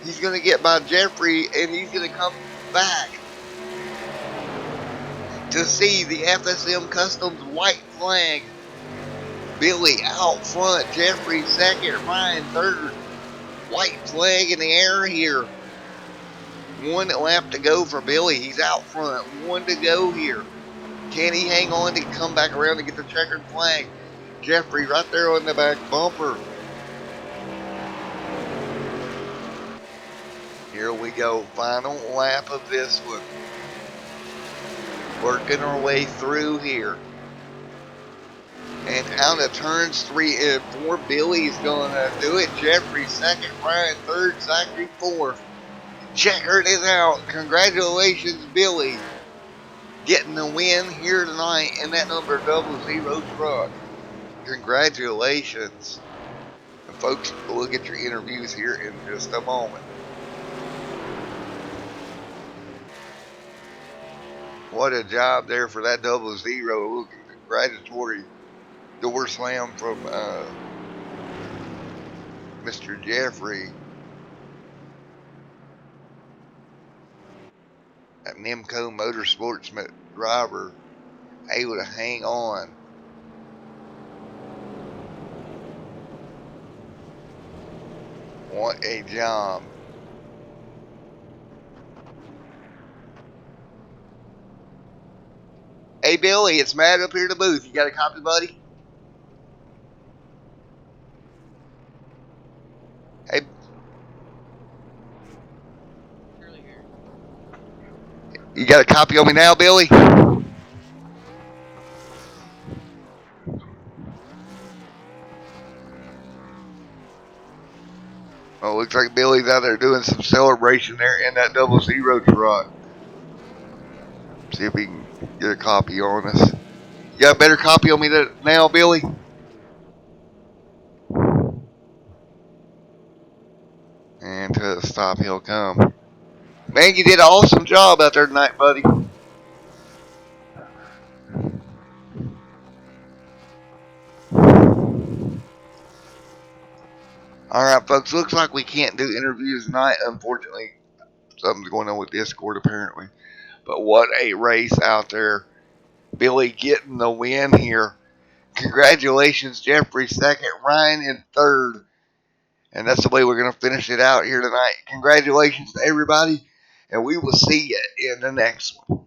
He's going to get by Jeffrey, and he's going to come back to see the FSM Customs white flag. Billy out front, Jeffrey second, Ryan third. White flag in the air here. 1 lap to go for Billy. He's out front. 1 to go here. Can he hang on to come back around to get the checkered flag? Jeffrey right there on the back bumper. Here we go. Final lap of this one. Working our way through here. And out of turns 3 and 4, Billy's going to do it. Jeffrey second, Ryan third, Zachary fourth. Checkered is out. Congratulations, Billy. Getting the win here tonight in that number 00 truck. Congratulations. And folks, we'll get your interviews here in just a moment. What a job there for that 00. Look, congratulatory door slam from Mr. Jeffrey. That Nemco Motorsports driver able to hang on. What a job. Hey Billy, it's Matt up here in the booth. You got a copy, buddy? Hey. You got a copy on me now, Billy? Oh, looks like Billy's out there doing some celebration there in that 00 truck. See if he can get a copy on us. You got a better copy on me now, Billy? And to the stop, he'll come. Man, you did an awesome job out there tonight, buddy. Alright, folks, looks like we can't do interviews tonight, unfortunately. Something's going on with Discord, apparently. But what a race out there. Billy getting the win here. Congratulations, Jeffrey, second, Ryan in third. And that's the way we're going to finish it out here tonight. Congratulations to everybody, and we will see you in the next one.